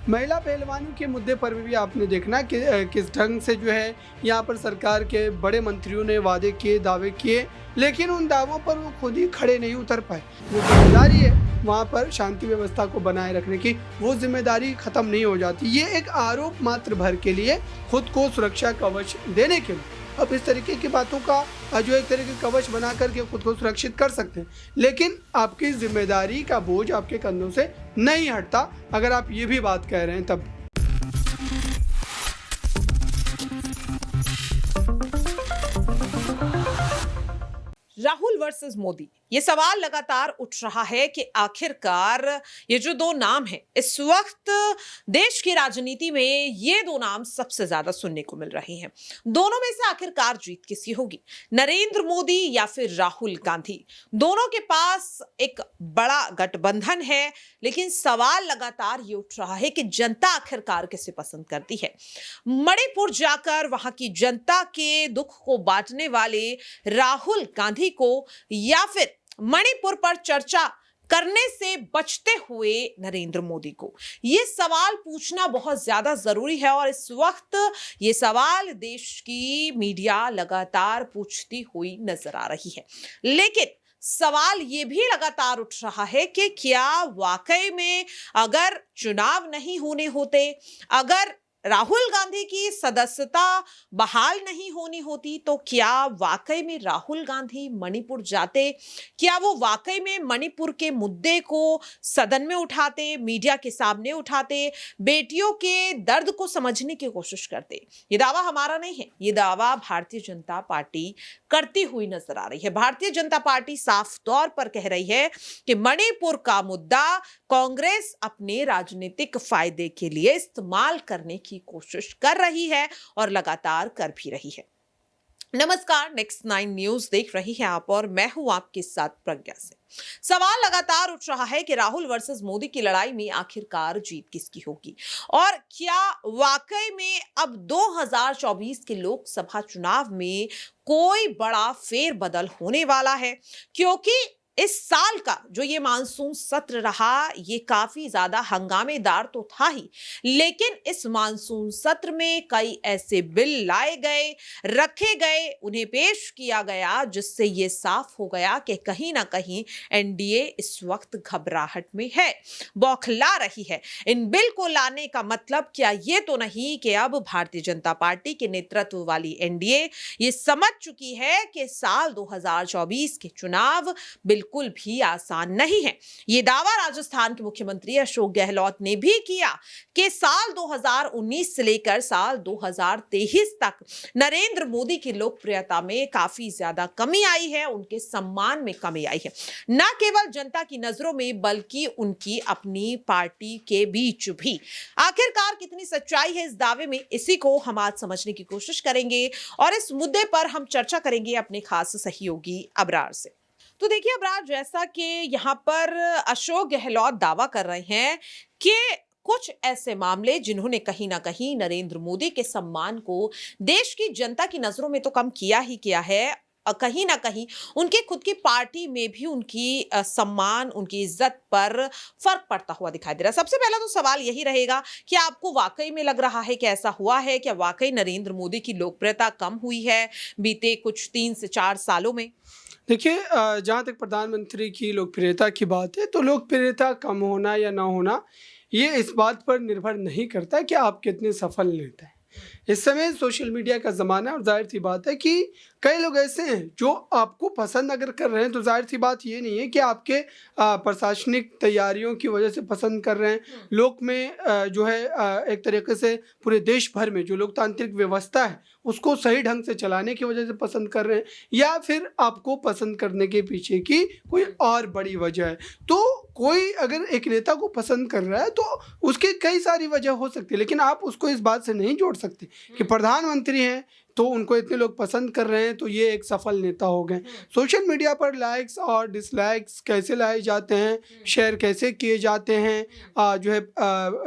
महिला पहलवानों के मुद्दे पर भी आपने देखना कि किस ढंग से जो है यहाँ पर सरकार के बड़े मंत्रियों ने वादे किए, दावे किए, लेकिन उन दावों पर वो खुद ही खड़े नहीं उतर पाए। जो जिम्मेदारी है वहाँ पर शांति व्यवस्था को बनाए रखने की, वो जिम्मेदारी खत्म नहीं हो जाती। ये एक आरोप मात्र भर के लिए, खुद को सुरक्षा कवच देने के लिए अब इस तरीके की बातों का जो एक तरीके कवच बना करके खुद को सुरक्षित कर सकते हैं, लेकिन आपकी जिम्मेदारी का बोझ आपके कंधों से नहीं हटता अगर आप ये भी बात कह रहे हैं तब। राहुल वर्सेस मोदी, ये सवाल लगातार उठ रहा है कि आखिरकार ये जो दो नाम हैं, इस वक्त देश की राजनीति में ये दो नाम सबसे ज्यादा सुनने को मिल रहे हैं। दोनों में से आखिरकार जीत किसकी होगी, नरेंद्र मोदी या फिर राहुल गांधी? दोनों के पास एक बड़ा गठबंधन है, लेकिन सवाल लगातार ये उठ रहा है कि जनता आखिरकार किसे पसंद करती है। मणिपुर जाकर वहां की जनता के दुख को बांटने वाले राहुल गांधी को, या फिर मणिपुर पर चर्चा करने से बचते हुए नरेंद्र मोदी को? यह सवाल पूछना बहुत ज्यादा जरूरी है और इस वक्त ये सवाल देश की मीडिया लगातार पूछती हुई नजर आ रही है। लेकिन सवाल ये भी लगातार उठ रहा है कि क्या वाकई में अगर चुनाव नहीं होने होते, अगर राहुल गांधी की सदस्यता बहाल नहीं होनी होती, तो क्या वाकई में राहुल गांधी मणिपुर जाते? क्या वो वाकई में मणिपुर के मुद्दे को सदन में उठाते, मीडिया के सामने उठाते, बेटियों के दर्द को समझने की कोशिश करते? ये दावा हमारा नहीं है, ये दावा भारतीय जनता पार्टी करती हुई नजर आ रही है। भारतीय जनता पार्टी साफ तौर पर कह रही है कि मणिपुर का मुद्दा कांग्रेस अपने राजनीतिक फायदे के लिए इस्तेमाल करने की कोशिश कर रही है और लगातार कर भी रही है। नमस्कार, नेक्स्ट 9 न्यूज देख रही हैं आप और मैं हूं आपके साथ प्रज्ञा से। सवाल लगातार उठ रहा है कि राहुल वर्सेस मोदी की लड़ाई में आखिरकार जीत किसकी होगी, और क्या वाकई में अब 2024 के लोकसभा चुनाव में कोई बड़ा फेरबदल होने वाला है? क्योंकि इस साल का जो ये मानसून सत्र रहा, ये काफी ज्यादा हंगामेदार तो था ही, लेकिन इस मानसून सत्र में कई ऐसे बिल लाए गए, रखे गए, उन्हें पेश किया गया, जिससे ये साफ हो गया कि कहीं ना कहीं एनडीए इस वक्त घबराहट में है, बौखला रही है। इन बिल को लाने का मतलब क्या ये तो नहीं कि अब भारतीय जनता पार्टी के नेतृत्व वाली एनडीए ये समझ चुकी है कि साल 2024 के चुनाव बिल्कुल भी आसान नहीं है। यह दावा राजस्थान के मुख्यमंत्री अशोक गहलोत ने भी किया कि साल 2019 से लेकर साल 2023 तक नरेंद्र मोदी की लोकप्रियता में काफी ज्यादा कमी आई है, उनके सम्मान में कमी आई है, न केवल जनता की नजरों में बल्कि उनकी अपनी पार्टी के बीच भी। आखिरकार कितनी सच्चाई है इस दावे में, इसी को हम आज समझने की कोशिश करेंगे और इस मुद्दे पर हम चर्चा करेंगे अपने खास सहयोगी अबरार से। तो देखिए अबरार, जैसा कि यहाँ पर अशोक गहलोत दावा कर रहे हैं कि कुछ ऐसे मामले जिन्होंने कहीं ना कहीं नरेंद्र मोदी के सम्मान को देश की जनता की नजरों में तो कम किया ही किया है, कहीं ना कहीं उनके खुद की पार्टी में भी उनकी सम्मान, उनकी इज्जत पर फर्क पड़ता हुआ दिखाई दे रहा है। सबसे पहला तो सवाल यही रहेगा कि आपको वाकई में लग रहा है कि ऐसा हुआ है? क्या वाकई नरेंद्र मोदी की लोकप्रियता कम हुई है बीते कुछ 3 से 4 सालों में? देखिए, जहाँ तक प्रधानमंत्री की लोकप्रियता की बात है, तो लोकप्रियता कम होना या ना होना ये इस बात पर निर्भर नहीं करता कि आप कितने सफल नेता हैं। इस समय सोशल मीडिया का ज़माना है और जाहिर सी बात है कि कई लोग ऐसे हैं जो आपको पसंद अगर कर रहे हैं, तो जाहिर सी बात ये नहीं है कि आपके प्रशासनिक तैयारियों की वजह से पसंद कर रहे हैं। लोक में जो है एक तरीके से पूरे देश भर में जो लोकतांत्रिक व्यवस्था है उसको सही ढंग से चलाने की वजह से पसंद कर रहे हैं, या फिर आपको पसंद करने के पीछे की कोई और बड़ी वजह है। तो कोई अगर एक नेता को पसंद कर रहा है तो उसकी कई सारी वजह हो सकती है, लेकिन आप उसको इस बात से नहीं जोड़ सकते कि प्रधानमंत्री हैं तो उनको इतने लोग पसंद कर रहे हैं तो ये एक सफल नेता हो गए। सोशल मीडिया पर लाइक्स और डिसलाइक्स कैसे लाए जाते हैं, शेयर कैसे किए जाते हैं, जो है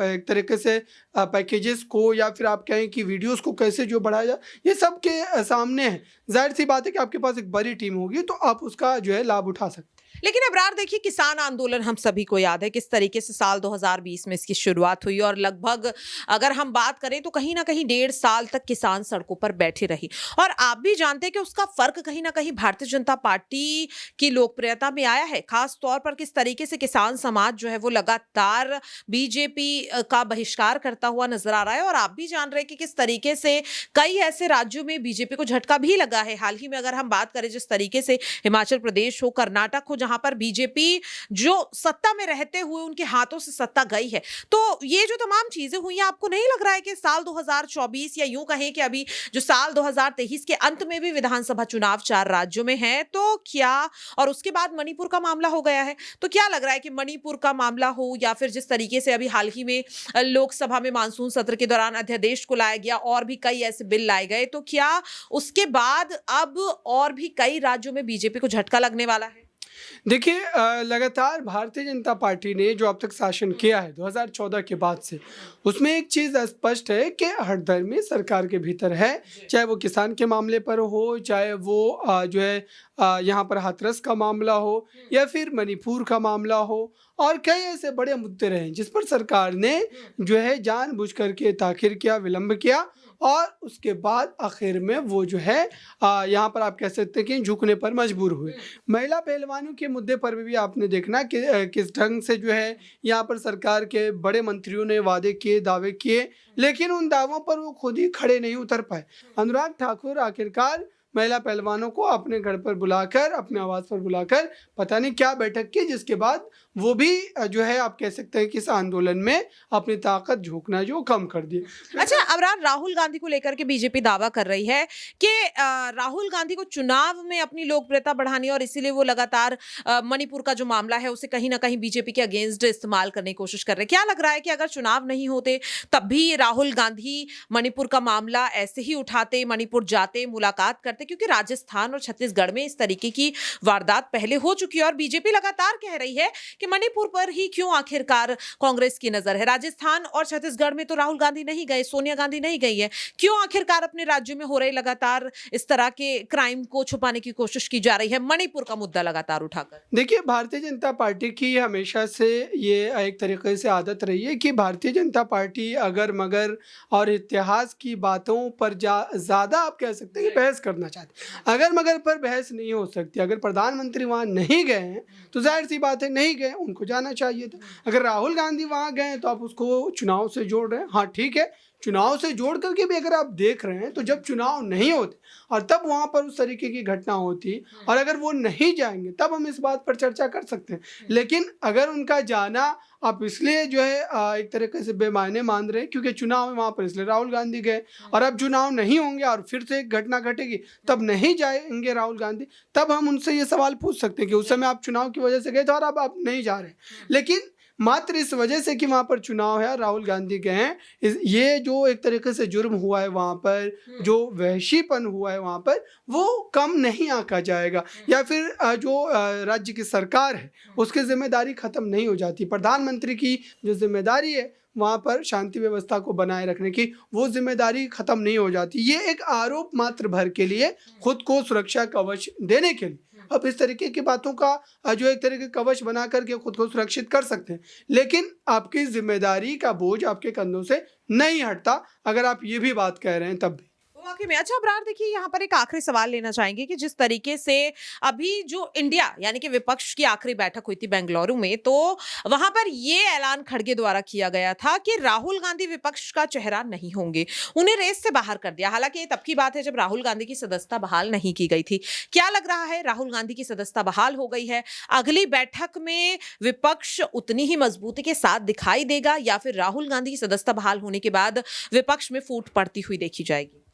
एक तरीके से पैकेजेस को या फिर आप कहें कि वीडियोस को कैसे जो बढ़ाया जाए, ये सब के सामने है। जाहिर सी बात है कि आपके पास एक बड़ी टीम होगी तो आप उसका जो है लाभ उठा सकते हैं। लेकिन अबरार देखिए, किसान आंदोलन हम सभी को याद है किस तरीके से साल 2020 में इसकी शुरुआत हुई और लगभग अगर हम बात करें तो कहीं ना कहीं 1.5 साल तक किसान सड़कों पर बैठे रहे। और आप भी जानते हैं कि उसका फर्क कहीं ना कहीं भारतीय जनता पार्टी की लोकप्रियता में आया है, खास तौर पर किस तरीके से किसान समाज जो है वो लगातार बीजेपी का बहिष्कार करता हुआ नजर आ रहा है। और आप भी जान रहे हैं कि किस तरीके से कई ऐसे राज्यों में बीजेपी को झटका भी लगा है। हाल ही में अगर हम बात करें जिस तरीके से हिमाचल प्रदेश हो, कर्नाटक हो, जहां पर बीजेपी जो सत्ता में रहते हुए उनके हाथों से सत्ता गई है। तो ये जो तमाम चीजें हुई हैं, आपको नहीं लग रहा है कि साल 2024 या यूं कहें कि अभी जो साल 2023 के अंत में भी विधानसभा चुनाव 4 राज्यों में है, तो क्या, और उसके बाद मणिपुर का मामला हो गया है, तो क्या लग रहा है कि मणिपुर का मामला हो या फिर जिस तरीके से अभी हाल ही में लोकसभा में मानसून सत्र के दौरान अध्यादेश को लाया गया और भी कई ऐसे बिल लाए गए, तो क्या उसके बाद अब और भी कई राज्यों में बीजेपी को झटका लगने वाला है? देखिए, लगातार भारतीय जनता पार्टी ने जो अब तक शासन किया है 2014 के बाद से, उसमें एक चीज़ स्पष्ट है कि हठधर्मी सरकार के भीतर है। चाहे वो किसान के मामले पर हो, चाहे वो जो है यहाँ पर हाथरस का मामला हो, या फिर मणिपुर का मामला हो, और कई ऐसे बड़े मुद्दे रहे जिस पर सरकार ने जो है जानबूझ करके ताखिर किया, विलंब किया, और उसके बाद आखिर में वो जो है यहाँ पर आप कह सकते हैं कि झुकने पर मजबूर हुए। महिला पहलवानों के मुद्दे पर भी आपने देखना कि किस ढंग से जो है यहाँ पर सरकार के बड़े मंत्रियों ने वादे किए, दावे किए, लेकिन उन दावों पर वो खुद ही खड़े नहीं उतर पाए। अनुराग ठाकुर आखिरकार महिला पहलवानों को अपने घर पर बुलाकर, अपने आवास पर बुलाकर पता नहीं क्या बैठक की, जिसके बाद वो भी जो है आप कह सकते हैं कि इस आंदोलन में अपनी ताकत झोंकना जो कम कर दी। अच्छा अबरार, राहुल गांधी को लेकर के बीजेपी दावा कर रही है कि राहुल गांधी को चुनाव में अपनी लोकप्रियता बढ़ानी और इसीलिए वो लगातार मणिपुर का जो मामला है उसे कहीं ना कहीं बीजेपी के अगेंस्ट इस्तेमाल करने की कोशिश कर रहे हैं। क्या लग रहा है कि अगर चुनाव नहीं होते तब भी राहुल गांधी मणिपुर का मामला ऐसे ही उठाते, मणिपुर जाते, मुलाकात करते? क्योंकि राजस्थान और छत्तीसगढ़ में इस तरीके की वारदात पहले हो चुकी है और बीजेपी लगातार कह रही है कि मणिपुर पर ही क्यों आखिरकार कांग्रेस की नजर है। राजस्थान और छत्तीसगढ़ में तो राहुल गांधी नहीं गए, सोनिया गांधी नहीं गई है, क्यों आखिरकार अपने राज्यों में हो रहे लगातार इस तरह के क्राइम को छुपाने की कोशिश की जा रही है, मणिपुर का मुद्दा लगातार उठाकर? देखिए, भारतीय जनता पार्टी की हमेशा से ये एक तरीके से आदत रही है कि भारतीय जनता पार्टी अगर मगर और इतिहास की बातों पर ज़्यादा आप कह सकते हैं कि बहस करना चाहते। अगर मगर पर बहस नहीं हो सकती। अगर प्रधानमंत्री वहाँ नहीं गए हैं तो जाहिर सी बात है नहीं गए, उनको जाना चाहिए था। अगर राहुल गांधी वहाँ गए तो आप उसको चुनाव से जोड़ रहे हैं, हाँ ठीक है, चुनाव से जोड़ करके भी अगर आप देख रहे हैं तो जब चुनाव नहीं होते और तब वहाँ पर उस तरीके की घटना होती और अगर वो नहीं जाएंगे तब हम इस बात पर चर्चा कर सकते हैं। लेकिन अगर उनका जाना आप इसलिए जो है एक तरीके से बेमायने मान रहे हैं क्योंकि चुनाव है वहाँ पर, इसलिए राहुल गांधी गए, और अब चुनाव नहीं होंगे और फिर से एक घटना घटेगी तब नहीं जाएंगे राहुल गांधी, तब हम उनसे ये सवाल पूछ सकते हैं कि उस समय आप चुनाव की वजह से गए थे और अब आप नहीं जा रहे। लेकिन मात्र इस वजह से कि वहाँ पर चुनाव है और राहुल गांधी गए हैं, ये जो एक तरीके से जुर्म हुआ है वहाँ पर, जो वहशीपन हुआ है वहाँ पर, वो कम नहीं आंका जाएगा, या फिर जो राज्य की सरकार है उसकी जिम्मेदारी खत्म नहीं हो जाती। प्रधानमंत्री की जो जिम्मेदारी है वहाँ पर शांति व्यवस्था को बनाए रखने की, वो जिम्मेदारी खत्म नहीं हो जाती। ये एक आरोप मात्र भर के लिए, खुद को सुरक्षा कवच देने के लिए अब इस तरीके की बातों का जो एक तरीके कवच बना करके खुद को सुरक्षित कर सकते हैं, लेकिन आपकी जिम्मेदारी का बोझ आपके कंधों से नहीं हटता अगर आप ये भी बात कह रहे हैं तब भी। वाकई में। अच्छा अबरार, देखिए यहाँ पर एक आखिरी सवाल लेना चाहेंगे कि जिस तरीके से अभी जो इंडिया यानी कि विपक्ष की आखिरी बैठक हुई थी बेंगलुरु में, तो वहां पर ये ऐलान खड़गे द्वारा किया गया था कि राहुल गांधी विपक्ष का चेहरा नहीं होंगे, उन्हें रेस से बाहर कर दिया। हालांकि ये तब की बात है जब राहुल गांधी की सदस्यता बहाल नहीं की गई थी। क्या लग रहा है, राहुल गांधी की सदस्यता बहाल हो गई है, अगली बैठक में विपक्ष उतनी ही मजबूती के साथ दिखाई देगा या फिर राहुल गांधी की सदस्यता बहाल होने के बाद विपक्ष में फूट पड़ती हुई देखी जाएगी?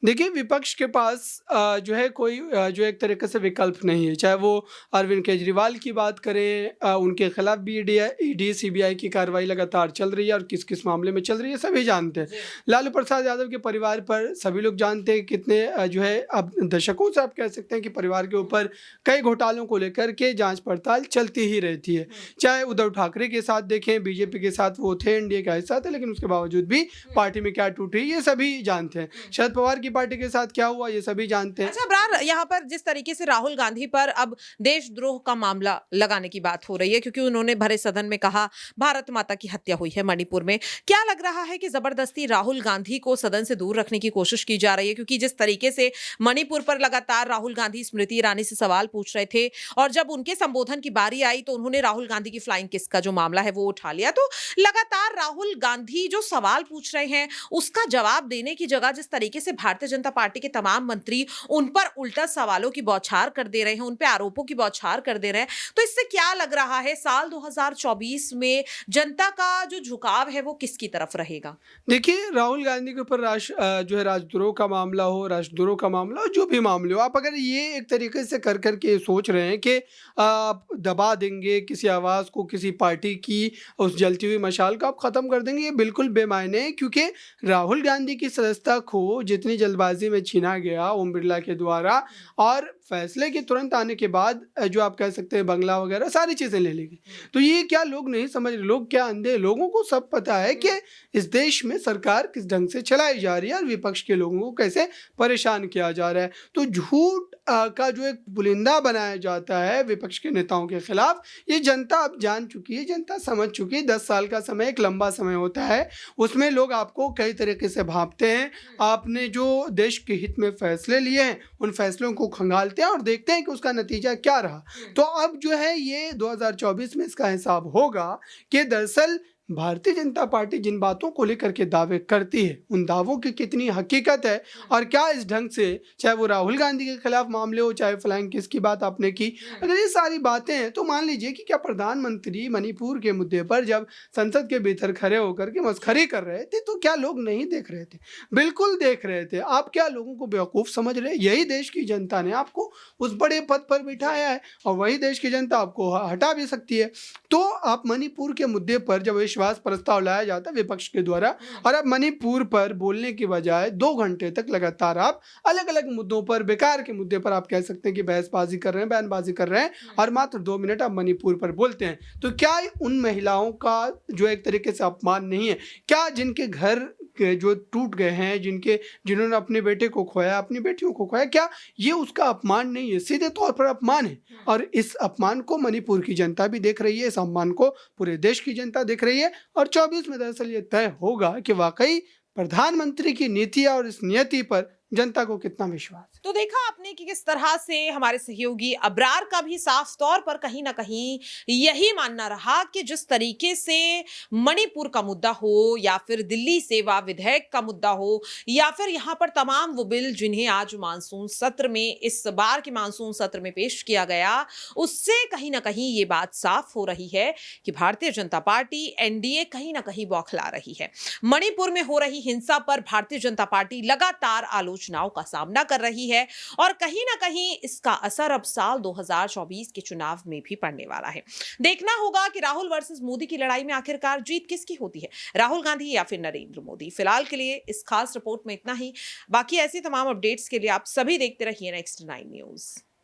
देखिए, विपक्ष के पास जो है कोई जो एक तरीके से विकल्प नहीं है। चाहे वो अरविंद केजरीवाल की बात करें, उनके खिलाफ भी ईडी सीबीआई की कार्रवाई लगातार चल रही है और किस किस मामले में चल रही है सभी जानते हैं। लालू प्रसाद यादव के परिवार पर सभी लोग जानते हैं कितने जो है अब दशकों से आप कह सकते हैं कि परिवार के ऊपर कई घोटालों को लेकर के जाँच पड़ताल चलती ही रहती है। चाहे उद्धव ठाकरे के साथ देखें, बीजेपी के साथ वो थे, एनडीए का हिस्सा थे, लेकिन उसके बावजूद भी पार्टी में क्या टूटी ये सभी जानते हैं। शरद पवार की पार्टी के साथ क्या हुआ ये सभी जानते हैं। अच्छा अबरार, यहाँ पर जिस तरीके से राहुल गांधी पर अब देशद्रोह का मामला लगाने की बात हो रही है, क्योंकि उन्होंने भरे सदन में कहा भारत माता की हत्या हुई है मणिपुर में, क्या लग रहा है कि जबरदस्ती राहुल गांधी को सदन से दूर रखने की कोशिश की जा रही है? क्योंकि जिस तरीके से मणिपुर पर लगातार राहुल गांधी स्मृति ईरानी से सवाल पूछ रहे थे और जब उनके संबोधन की बारी आई तो उन्होंने राहुल गांधी की फ्लाइंग किस का जो मामला है वो उठा लिया। तो लगातार राहुल गांधी जो सवाल पूछ रहे हैं उसका जवाब देने की जगह जिस तरीके से भारतीय जनता पार्टी के तमाम मंत्री उन पर उल्टा सवालों की बौछार कर दे रहे हैं, उन पे आरोपों की बौछार कर दे रहे हैं, तो इससे क्या लग रहा है साल 2024 में जनता का जो झुकाव है वो किसकी तरफ रहेगा? देखिए, राहुल गांधी के ऊपर जो है राजद्रोह का मामला हो, राष्ट्रद्रोह का मामला हो, जो भी मामले हो, आप अगर ये एक तरीके से कर करके सोच रहे हैं कि आप दबा देंगे किसी आवाज़ को, किसी पार्टी की उस जलती हुई मशाल को आप ख़त्म कर देंगे, ये बिल्कुल बेमायने है। क्योंकि राहुल गांधी की सदस्यता को जितनी जल्दबाजी में छीना गया ओम बिरला के द्वारा और फैसले के तुरंत आने के बाद जो आप कह सकते हैं बंगला वगैरह सारी चीज़ें ले ली गई, तो ये क्या लोग नहीं समझ रहे? लोग क्या अंधे? लोगों को सब पता है कि इस देश में सरकार किस ढंग से चलाई जा रही है और विपक्ष के लोगों को कैसे परेशान किया जा रहा है। तो झूठ का जो एक पुलिंदा बनाया जाता है विपक्ष के नेताओं के खिलाफ, ये जनता अब जान चुकी है, जनता समझ चुकी है। 10 साल का समय एक लंबा समय होता है, उसमें लोग आपको कई तरीके से भांपते हैं। आपने जो देश के हित में फैसले लिए हैं उन फैसलों को खंगालते हैं और देखते हैं कि उसका नतीजा क्या रहा। तो अब जो है ये 2024 में इसका हिसाब होगा कि दरअसल भारतीय जनता पार्टी जिन बातों को लेकर के दावे करती है उन दावों की कितनी हकीकत है और क्या इस ढंग से, चाहे वो राहुल गांधी के खिलाफ मामले हो, चाहे फ्लाइंग किस की बात आपने की, अगर ये सारी बातें हैं तो मान लीजिए कि क्या प्रधानमंत्री मणिपुर के मुद्दे पर जब संसद के भीतर खड़े होकर के मस्खरी कर रहे थे तो क्या लोग नहीं देख रहे थे? बिल्कुल देख रहे थे। आप क्या लोगों को बेवकूफ़ समझ रहे हैं? यही देश की जनता ने आपको उस बड़े पद पर बिठाया है और वही देश की जनता आपको हटा भी सकती है। तो आप मणिपुर के मुद्दे पर जब विश्वास प्रस्ताव लाया जाता है विपक्ष के द्वारा और अब मणिपुर पर बोलने की बजाय 2 घंटे तक लगातार आप अलग अलग मुद्दों पर, बेकार के मुद्दे पर आप कह सकते हैं कि बहसबाजी कर रहे हैं, बयानबाजी कर रहे हैं और मात्र 2 मिनट आप मणिपुर पर बोलते हैं, तो क्या उन महिलाओं का जो एक तरीके से अपमान नहीं है? क्या जिनके घर जो टूट गए हैं, जिन्होंने अपने बेटे को खोया, अपनी बेटियों को खोया, क्या ये उसका अपमान नहीं है? सीधे तौर पर अपमान है। और इस अपमान को मणिपुर की जनता भी देख रही है, इस अपमान को पूरे देश की जनता देख रही है और 24 में दरअसल ये तय होगा कि वाकई प्रधानमंत्री की नीति और इस नियति पर जनता को कितना विश्वास है। तो देखा आपने कि किस तरह से हमारे सहयोगी अबरार का भी साफ तौर पर कहीं ना कहीं यही मानना रहा कि जिस तरीके से मणिपुर का मुद्दा हो या फिर दिल्ली सेवा विधेयक का मुद्दा हो या फिर यहाँ पर तमाम वो बिल जिन्हें आज मानसून सत्र में, इस बार के मानसून सत्र में पेश किया गया, उससे कहीं ना कहीं ये बात साफ हो रही है कि भारतीय जनता पार्टी एनडीए कहीं ना कहीं बौखला रही है। मणिपुर में हो रही हिंसा पर भारतीय जनता पार्टी लगातार आलोचनाओं का सामना कर रही है और कहीं ना कहीं इसका असर अब साल 2024 के चुनाव में भी पड़ने वाला है। देखना होगा कि राहुल वर्सेस मोदी की लड़ाई में आखिरकार जीत किसकी होती है, राहुल गांधी या फिर नरेंद्र मोदी। फिलहाल के लिए इस खास रिपोर्ट में इतना ही। बाकी ऐसी तमाम अपडेट्स के लिए आप सभी देखते रहिए नेक्स्ट 9 न्यूज।